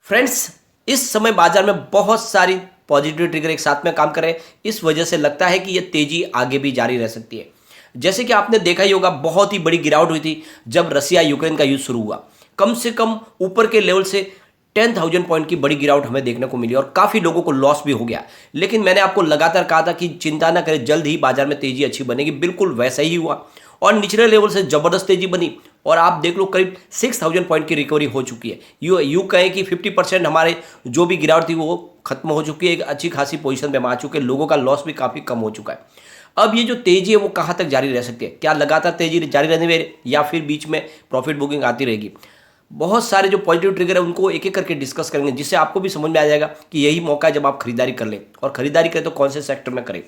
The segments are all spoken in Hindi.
फ्रेंड्स, इस समय बाजार में बहुत सारी पॉजिटिव ट्रिगर एक साथ में काम कर रहे हैं। इस वजह से लगता है कि ये तेजी आगे भी जारी रह सकती है। जैसे कि आपने देखा ही होगा, बहुत ही बड़ी गिरावट हुई थी जब रसिया यूक्रेन का युद्ध शुरू हुआ। कम से कम ऊपर के लेवल से 10,000 पॉइंट की बड़ी गिरावट हमें देखने को मिली और काफ़ी लोगों को लॉस भी हो गया। लेकिन मैंने आपको लगातार कहा था कि चिंता ना करें, जल्द ही बाजार में तेजी अच्छी बनेगी। बिल्कुल वैसा ही हुआ और निचले लेवल से जबरदस्त तेजी बनी और आप देख लो करीब 6,000 पॉइंट की रिकवरी हो चुकी है। यूँ कहें कि 50% हमारे जो भी गिरावट थी वो खत्म हो चुकी है। एक अच्छी खासी पोजीशन पे हम आ चुके हैं, लोगों का लॉस भी काफ़ी कम हो चुका है। अब ये जो तेजी है वो कहाँ तक जारी रह सकती है? क्या लगातार तेजी जारी रहने में या फिर बीच में प्रॉफिट बुकिंग आती रहेगी? बहुत सारे जो पॉजिटिव ट्रिगर है उनको एक एक करके डिस्कस करेंगे, जिससे आपको भी समझ में आ जाएगा कि यही मौका है जब आप खरीदारी कर लें। और खरीदारी करें तो कौन से सेक्टर में करें।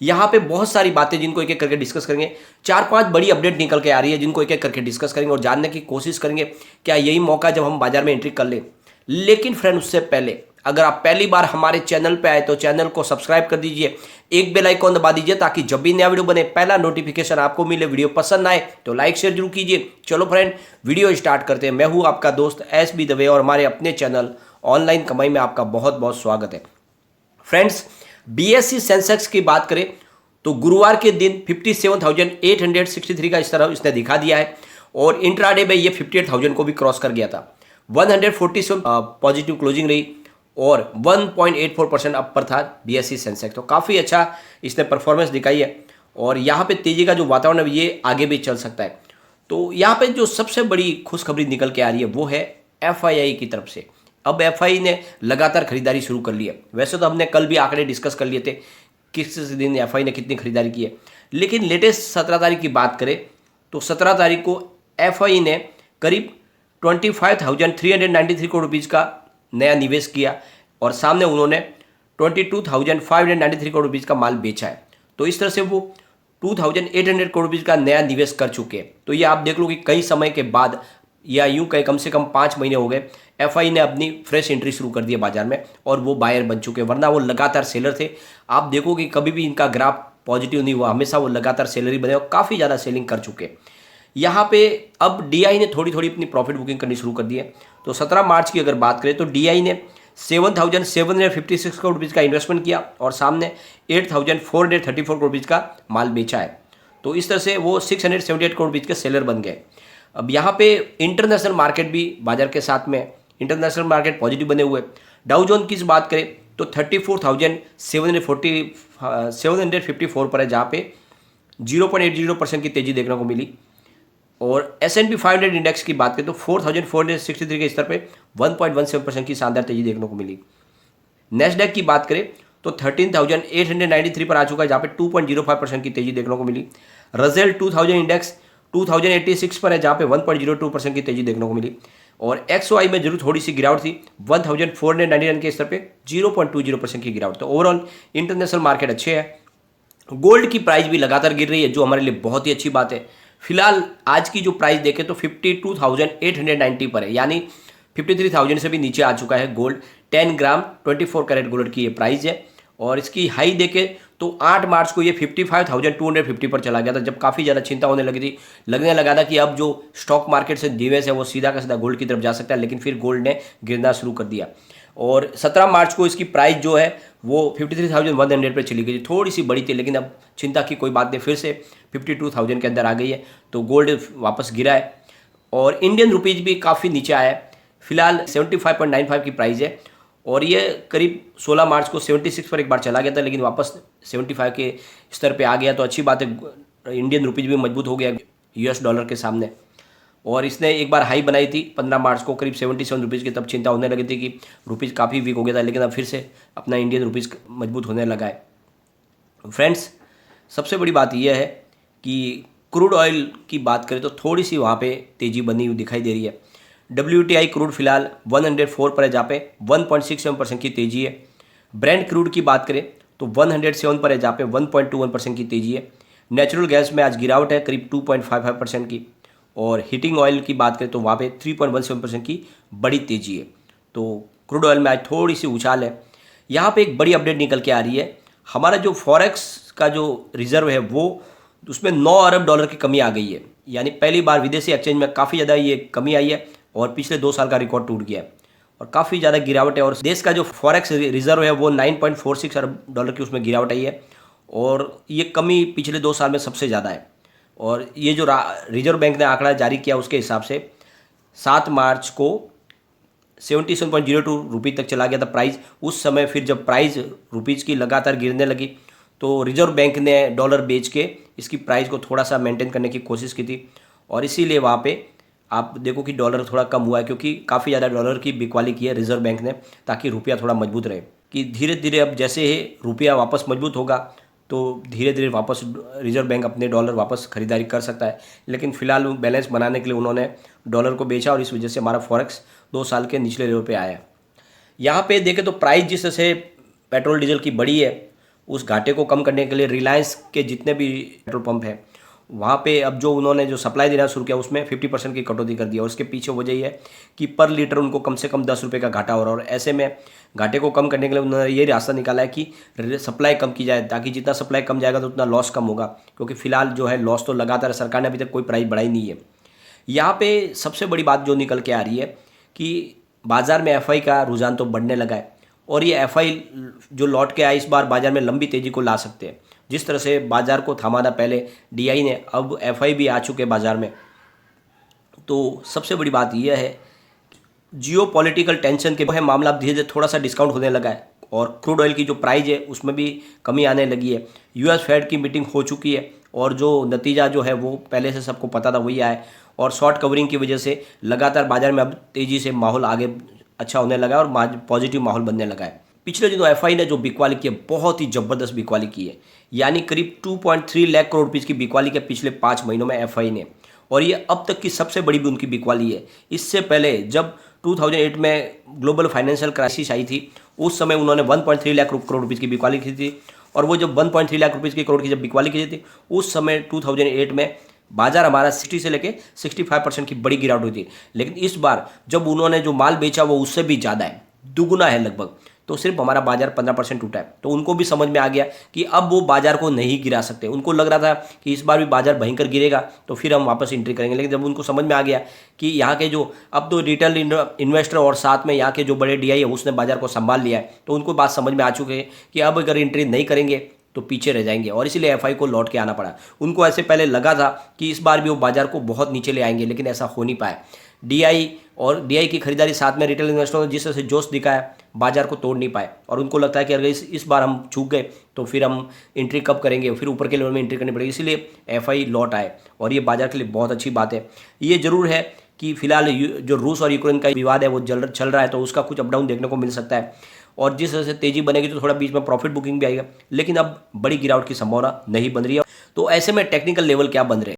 यहाँ पे बहुत सारी बातें जिनको एक एक करके डिस्कस करेंगे। 4-5 बड़ी अपडेट निकल के आ रही है जिनको एक एक करके डिस्कस करेंगे और जानने की कोशिश करेंगे क्या यही मौका है जब हम बाजार में एंट्री कर लें। लेकिन फ्रेंड, उससे पहले अगर आप पहली बार हमारे चैनल पे आए तो चैनल को सब्सक्राइब कर दीजिए, एक बेल आइकॉन दबा दीजिए ताकि जब भी नया वीडियो बने पहला नोटिफिकेशन आपको मिले। वीडियो पसंद आए तो लाइक शेयर जरूर कीजिए। चलो फ्रेंड, वीडियो स्टार्ट करते हैं। मैं हूं आपका दोस्त SB दवे और हमारे अपने चैनल ऑनलाइन कमाई में आपका बहुत बहुत स्वागत है। फ्रेंड्स, BSE सेंसेक्स की बात करें तो गुरुवार के दिन 57,863 का स्तर इसने दिखा दिया है और इंट्राडे में ये 58,000 को भी क्रॉस कर गया था। 147 पॉजिटिव क्लोजिंग रही और 1.84% अप पर था BSE सेंसेक्स। तो काफ़ी अच्छा इसने परफॉर्मेंस दिखाई है और यहाँ पे तेजी का जो वातावरण है ये आगे भी चल सकता है। तो यहाँ पे जो सबसे बड़ी खुशखबरी निकल के आ रही है वो है FII की तरफ से। अब FII ने लगातार खरीदारी शुरू कर ली है। वैसे तो हमने कल भी आंकड़े डिस्कस कर लिए थे किस दिन FII ने कितनी खरीदारी की है, लेकिन लेटेस्ट 17 तारीख की बात करें तो 17 तारीख को FII ने करीब 25,393 करोड़ रुपीज़ का नया निवेश किया और सामने उन्होंने 22,593 करोड़ रुपीज़ का माल बेचा है। तो इस तरह से वो 2,800 करोड़ रुपीज़ का नया निवेश कर चुके हैं। तो ये आप देख लो कि कई समय के बाद या यूं कहीं कम से कम 5 महीने हो गए FII ने अपनी फ्रेश एंट्री शुरू कर दी है बाजार में और वो बायर बन चुके हैं, वरना वो लगातार सेलर थे। आप देखो कि कभी भी इनका ग्राफ पॉजिटिव नहीं हुआ, हमेशा वो लगातार सेलर ही बने और काफ़ी ज़्यादा सेलिंग कर चुके हैं। यहाँ पे अब DI ने थोड़ी थोड़ी अपनी प्रॉफिट बुकिंग करनी शुरू कर दी है। तो 17 मार्च की अगर बात करें तो DI ने 7,756 करोड़ रुपीज़ का इन्वेस्टमेंट किया और सामने 8,434 करोड़ रुपीज़ का माल बेचा है। तो इस तरह से वो 678 करोड़ रुपीज़ के सेलर बन गए। अब यहाँ पे इंटरनेशनल मार्केट भी बाजार के साथ में, इंटरनेशनल मार्केट पॉजिटिव बने हुए। डाउ जोन की बात करें तो 34,754 पर है, जहाँ पे 0.80% की तेजी देखने को मिली। और S&P 500 इंडेक्स की बात करें तो 4,463 के स्तर पे 1.17% की शानदार तेजी देखने को मिली। नेस्डैक की बात करें तो 13,893 पर आ चुका है, जहाँ पे 2.05% की तेजी देखने को मिली। रसेल 2000 इंडेक्स 2086 पर है, जहाँ पे 1.02% की तेजी देखने को मिली। और XOI में जरूर थोड़ी सी गिरावट थी, 1,499 के स्तर पे 0.20% की गिरावट। तो ओवरऑल इंटरनेशनल मार्केट अच्छे है। गोल्ड की प्राइस भी लगातार गिर रही है, जो हमारे लिए बहुत ही अच्छी बात है। फिलहाल आज की जो प्राइस देखें तो 52,890 पर है, यानी 53,000 से भी नीचे आ चुका है गोल्ड। 10 ग्राम 24 कैरेट गोल्ड की ये प्राइस है और इसकी हाई देखें तो 8 मार्च को ये 55,250 पर चला गया था, जब काफ़ी ज़्यादा चिंता होने लगी थी। लगने लगा था कि अब जो स्टॉक मार्केट से निवेश है वो सीधा का सीधा गोल्ड की तरफ जा सकता है, लेकिन फिर गोल्ड ने गिरना शुरू कर दिया और 17 मार्च को इसकी प्राइस जो है वो 53,100 पर चली गई थी। थोड़ी सी बड़ी थी, लेकिन अब चिंता की कोई बात नहीं, फिर से 52,000 के अंदर आ गई है। तो गोल्ड वापस गिरा है और इंडियन रुपीज़ भी काफ़ी नीचे आया है। फिलहाल 75.95 की प्राइस है और ये करीब 16 मार्च को 76 पर एक बार चला गया था, लेकिन वापस 75 के स्तर पे आ गया। तो अच्छी बात है, इंडियन रुपीज़ भी मजबूत हो गया US डॉलर के सामने। और इसने एक बार हाई बनाई थी 15 मार्च को करीब 77 रुपीज़ की, तब चिंता होने लगी थी कि रुपीज़ काफ़ी वीक हो गया था, लेकिन अब फिर से अपना इंडियन रुपीज़ मजबूत होने लगा है। फ्रेंड्स, सबसे बड़ी बात यह है कि क्रूड ऑयल की बात करें तो थोड़ी सी वहाँ पे तेज़ी बनी हुई दिखाई दे रही है। WTI क्रूड फिलहाल 104 पर है, जहाँ पे 1.67% की तेज़ी है। ब्रेंट क्रूड की बात करें तो 107 पर है, जहाँ पे 1.21% की तेज़ी है। नेचुरल गैस में आज गिरावट है करीब 2.55% की और हीटिंग ऑयल की बात करें तो वहाँ पे 3.17% की बड़ी तेज़ी है। तो क्रूड ऑयल में आज थोड़ी सी उछाल है। यहाँ पे एक बड़ी अपडेट निकल के आ रही है, हमारा जो फॉरेक्स का जो रिजर्व है वो उसमें 9 अरब डॉलर की कमी आ गई है, यानी पहली बार विदेशी एक्सचेंज में काफ़ी ज़्यादा ये कमी आई है और पिछले 2 साल का रिकॉर्ड टूट गया है। और काफ़ी ज़्यादा गिरावट है। और देश का जो फॉरेक्स रिजर्व है वो 9.46 अरब डॉलर की उसमें गिरावट आई है, और ये कमी पिछले 2 साल में सबसे ज़्यादा है। और ये जो रिजर्व बैंक ने आंकड़ा जारी किया उसके हिसाब से 7 मार्च को 77.02 रुपये तक चला गया था प्राइस। उस समय फिर जब प्राइस रुपीज़ की लगातार गिरने लगी तो रिजर्व बैंक ने डॉलर बेच के इसकी प्राइस को थोड़ा सा मेंटेन करने की कोशिश की थी, और इसीलिए वहाँ पे आप देखो कि डॉलर थोड़ा कम हुआ है, क्योंकि काफ़ी ज़्यादा डॉलर की बिकवाली की है रिजर्व बैंक ने, ताकि रुपया थोड़ा मजबूत रहे। कि धीरे धीरे अब जैसे ही रुपया वापस मजबूत होगा तो धीरे धीरे वापस रिजर्व बैंक अपने डॉलर वापस खरीदारी कर सकता है। लेकिन फिलहाल बैलेंस बनाने के लिए उन्होंने डॉलर को बेचा, और इस वजह से हमारा फॉरेक्स 2 साल के निचले लेवल पे आया है। यहाँ पे देखें तो प्राइस जिस तरह से पेट्रोल डीजल की बढ़ी है, उस घाटे को कम करने के लिए रिलायंस के जितने भी पेट्रोल पंप हैं वहाँ पे अब जो उन्होंने जो सप्लाई देना शुरू किया उसमें 50% की कटौती कर दी है। और उसके पीछे वजह ये है कि पर लीटर उनको कम से कम 10 रुपये का घाटा हो रहा है। और ऐसे में घाटे को कम करने के लिए उन्होंने ये रास्ता निकाला है कि सप्लाई कम की जाए, ताकि जितना सप्लाई कम जाएगा तो उतना लॉस कम होगा। क्योंकि फिलहाल जो है लॉस तो लगातार, सरकार ने अभी तक कोई प्राइस बढ़ाई नहीं है। यहाँ पे सबसे बड़ी बात जो निकल के आ रही है कि बाज़ार में एफआई का रुझान तो बढ़ने लगा है, और ये एफआई जो लौट के आए इस बार बाज़ार में लंबी तेज़ी को ला सकते हैं। जिस तरह से बाज़ार को थामा था पहले डीआई ने, अब एफआई भी आ चुके हैं बाज़ार में। तो सबसे बड़ी बात यह है जियो पॉलिटिकल टेंशन के है मामला अब धीरे धीरे थोड़ा सा डिस्काउंट होने लगा है, और क्रूड ऑयल की जो प्राइस है उसमें भी कमी आने लगी है। यूएस फेड की मीटिंग हो चुकी है, और जो नतीजा जो है वो पहले से सबको पता था वही आया है। और शॉर्ट कवरिंग की वजह से लगातार बाज़ार में अब तेज़ी से माहौल आगे अच्छा होने लगा है, और पॉजिटिव माहौल बनने लगा है। पिछले दिनों एफआई ने जो बिकवाली की है बहुत ही ज़बरदस्त बिकवाली की है, यानी करीब 2.3 लाख करोड़ रुपये की बिकवाली की पिछले 5 महीनों में एफआई ने, और ये अब तक की सबसे बड़ी भी उनकी बिकवाली है। इससे पहले जब 2008 में ग्लोबल फाइनेंशियल क्राइसिस आई थी उस समय उन्होंने 1.3 लाख करोड़ रुपये की बिकवाली की थी, और वो जब 1.3 लाख रुपये की करोड़ की जब बिकवाली की थी उस समय 2008 में बाजार हमारा 60 से लेके 65% की बड़ी गिरावट हुई थी। लेकिन इस बार जब उन्होंने जो माल बेचा वो उससे भी ज़्यादा है, दुगुना है लगभग, तो सिर्फ हमारा बाजार 15% टूटा है। तो उनको भी समझ में आ गया कि अब वो बाजार को नहीं गिरा सकते। उनको लग रहा था कि इस बार भी बाजार भयंकर गिरेगा तो फिर हम वापस एंट्री करेंगे, लेकिन जब उनको समझ में आ गया कि यहाँ के जो अब तो रिटेल इन्वेस्टर और साथ में यहाँ के जो बड़े डीआई है उसने बाजार को संभाल लिया है, तो उनको बात समझ में आ चुके हैं कि अब अगर एंट्री नहीं करेंगे तो पीछे रह जाएंगे, और इसीलिए एफआई को लौट के आना पड़ा। उनको ऐसे पहले लगा था कि इस बार भी वो बाजार को बहुत नीचे ले आएंगे, लेकिन ऐसा हो नहीं पाया। डीआई की खरीदारी साथ में रिटेल इन्वेस्टरों ने जिस तरह से जोश दिखाया बाजार को तोड़ नहीं पाए, और उनको लगता है कि अगर इस बार हम चूक गए तो फिर हम एंट्री कब करेंगे, फिर ऊपर के लेवल में एंट्री करनी पड़ेगी। इसीलिए एफआई लौट आए, और ये बाजार के लिए बहुत अच्छी बात है। ये जरूर है कि फिलहाल जो रूस और यूक्रेन का विवाद है वो चल रहा है, तो उसका कुछ अप डाउन देखने को मिल सकता है, और जिस तरह से तेजी बनेगी तो थोड़ा बीच में प्रॉफिट बुकिंग भी आएगा, लेकिन अब बड़ी गिरावट की संभावना नहीं बन रही है। तो ऐसे में टेक्निकल लेवल क्या बन रहे हैं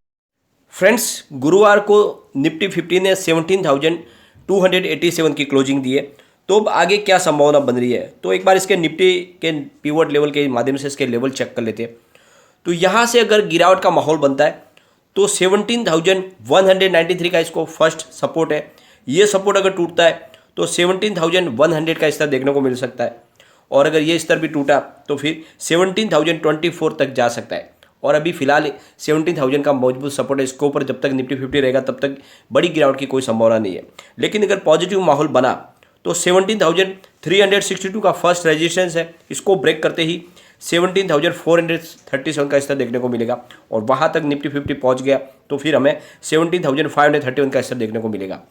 फ्रेंड्स? गुरुवार को निफ्टी 50 ने 17,287 की क्लोजिंग दी है। तो अब आगे क्या संभावना बन रही है, तो एक बार इसके निफ्टी के पिवट लेवल के माध्यम से इसके लेवल चेक कर लेते हैं। तो यहाँ से अगर गिरावट का माहौल बनता है तो 17,193 का इसको फर्स्ट सपोर्ट है। ये सपोर्ट अगर टूटता है तो 17,100 का स्तर देखने को मिल सकता है, और अगर ये स्तर भी टूटा तो फिर 17,024 तक जा सकता है। और अभी फिलहाल 17,000 का मजबूत सपोर्ट है, इसके ऊपर जब तक निफ्टी 50 रहेगा तब तक बड़ी गिरावट की कोई संभावना नहीं है। लेकिन अगर पॉजिटिव माहौल बना तो 17,362 का फर्स्ट रेजिस्टेंस है, इसको ब्रेक करते ही 17,437 का स्तर देखने को मिलेगा, और वहाँ तक निफ्टी 50 पहुँच गया तो फिर हमें 17,531 का स्तर देखने को मिलेगा।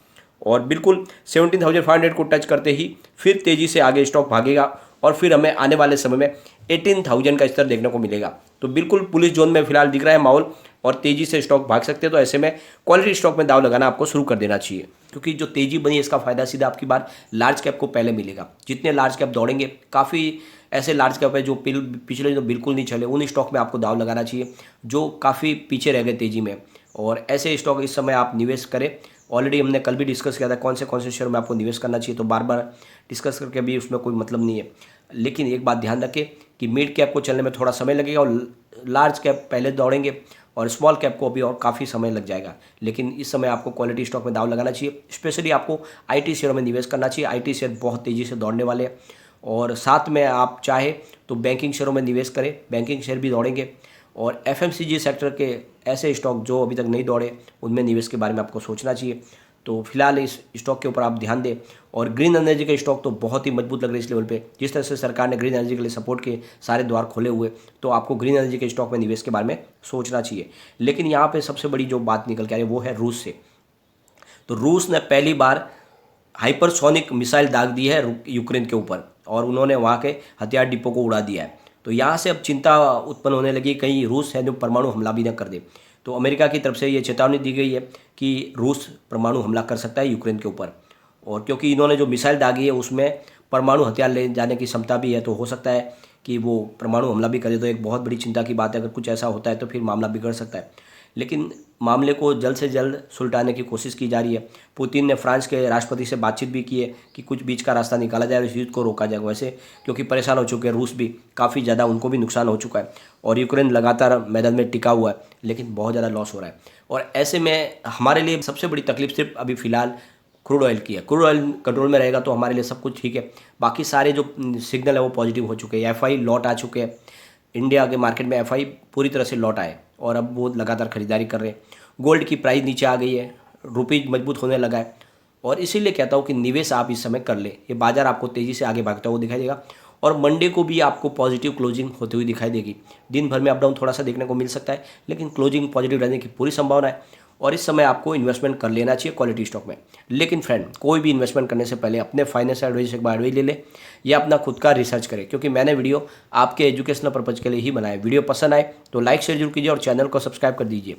और बिल्कुल 17,500 को टच करते ही फिर तेज़ी से आगे स्टॉक भागेगा, और फिर हमें आने वाले समय में 18,000 का स्तर देखने को मिलेगा। तो बिल्कुल पुलिस जोन में फिलहाल दिख रहा है माहौल, और तेज़ी से स्टॉक भाग सकते हैं। तो ऐसे में क्वालिटी स्टॉक में दाव लगाना आपको शुरू कर देना चाहिए, क्योंकि जो तेज़ी बनी है इसका फ़ायदा सीधा आपकी बार लार्ज कैप को पहले मिलेगा। जितने लार्ज कैप दौड़ेंगे, काफ़ी ऐसे लार्ज कैप है जो पिछले जो बिल्कुल नहीं चले, उन स्टॉक में आपको दाव लगाना चाहिए जो काफ़ी पीछे रह गए तेज़ी में, और ऐसे स्टॉक इस समय आप निवेश करें। ऑलरेडी हमने कल भी डिस्कस किया था कौन से शेयर में आपको निवेश करना चाहिए, तो बार बार डिस्कस करके भी उसमें कोई मतलब नहीं है। लेकिन एक बात ध्यान रखें कि मिड कैप को चलने में थोड़ा समय लगेगा, और लार्ज कैप पहले दौड़ेंगे, और स्मॉल कैप को अभी और काफ़ी समय लग जाएगा। लेकिन इस समय आपको क्वालिटी स्टॉक में दाव लगाना चाहिए। स्पेशली आपको आईटी शेयरों में निवेश करना चाहिए। आईटी शेयर बहुत तेज़ी से दौड़ने वाले हैं, और साथ में आप चाहे तो बैंकिंग शेयरों में निवेश करें, बैंकिंग शेयर भी दौड़ेंगे। और एफएमसीजी सेक्टर के ऐसे स्टॉक जो अभी तक नहीं दौड़े उनमें निवेश के बारे में आपको सोचना चाहिए। तो फिलहाल इस स्टॉक के ऊपर आप ध्यान दें। और ग्रीन एनर्जी के स्टॉक तो बहुत ही मजबूत लग रहे हैं इस लेवल पे। जिस तरह से सरकार ने ग्रीन एनर्जी के लिए सपोर्ट के सारे द्वार खोले हुए, तो आपको ग्रीन एनर्जी के स्टॉक में निवेश के बारे में सोचना चाहिए। लेकिन यहाँ पे सबसे बड़ी जो बात निकल के आ रही है वो है रूस से। तो रूस ने पहली बार हाइपरसोनिक मिसाइल दाग दी है यूक्रेन के ऊपर, और उन्होंने वहाँ के हथियार डिपो को उड़ा दिया है। तो यहाँ से अब चिंता उत्पन्न होने लगी, कहीं रूस है जो परमाणु हमला भी न कर दे। तो अमेरिका की तरफ से ये चेतावनी दी गई है कि रूस परमाणु हमला कर सकता है यूक्रेन के ऊपर, और क्योंकि इन्होंने जो मिसाइल दागी है उसमें परमाणु हथियार ले जाने की क्षमता भी है, तो हो सकता है कि वो परमाणु हमला भी करे। तो एक बहुत बड़ी चिंता की बात है, अगर कुछ ऐसा होता है तो फिर मामला बिगड़ सकता है। लेकिन मामले को जल्द से जल्द सुलटाने की कोशिश की जा रही है। पुतिन ने फ्रांस के राष्ट्रपति से बातचीत भी की है कि कुछ बीच का रास्ता निकाला जाए और इस युद्ध को रोका जाए। वैसे क्योंकि परेशान हो चुके हैं रूस भी, काफ़ी ज़्यादा उनको भी नुकसान हो चुका है, और यूक्रेन लगातार मैदान में टिका हुआ है, लेकिन बहुत ज़्यादा लॉस हो रहा है। और ऐसे में हमारे लिए सबसे बड़ी तकलीफ सिर्फ अभी फ़िलहाल क्रूड ऑयल की है। क्रूड ऑयल कंट्रोल में रहेगा तो हमारे लिए सब कुछ ठीक है। बाकी सारे जो सिग्नल है वो पॉजिटिव हो चुके हैं। एफआई लौट आ चुके हैं, इंडिया के मार्केट में एफआई पूरी तरह से लौट आए और अब वो लगातार खरीदारी कर रहे हैं। गोल्ड की प्राइस नीचे आ गई है, रुपीज मजबूत होने लगा है, और इसीलिए कहता हूँ कि निवेश आप इस समय कर ले। ये बाजार आपको तेज़ी से आगे भागता हुआ दिखाई देगा, और मंडे को भी आपको पॉजिटिव क्लोजिंग होती हुई दिखाई देगी। दिन भर में अप डाउन थोड़ा सा देखने को मिल सकता है, लेकिन क्लोजिंग पॉजिटिव रहने की पूरी संभावना है। और इस समय आपको इन्वेस्टमेंट कर लेना चाहिए क्वालिटी स्टॉक में। लेकिन फ्रेंड, कोई भी इन्वेस्टमेंट करने से पहले अपने फाइनेंशियल एडवाइजर से एक बार एडवाइस ले ले, या अपना खुद का रिसर्च करें, क्योंकि मैंने वीडियो आपके एजुकेशनल पर्पज़ के लिए ही बनाया। वीडियो पसंद आए तो लाइक शेयर जरूर कीजिए और चैनल को सब्सक्राइब कर दीजिए।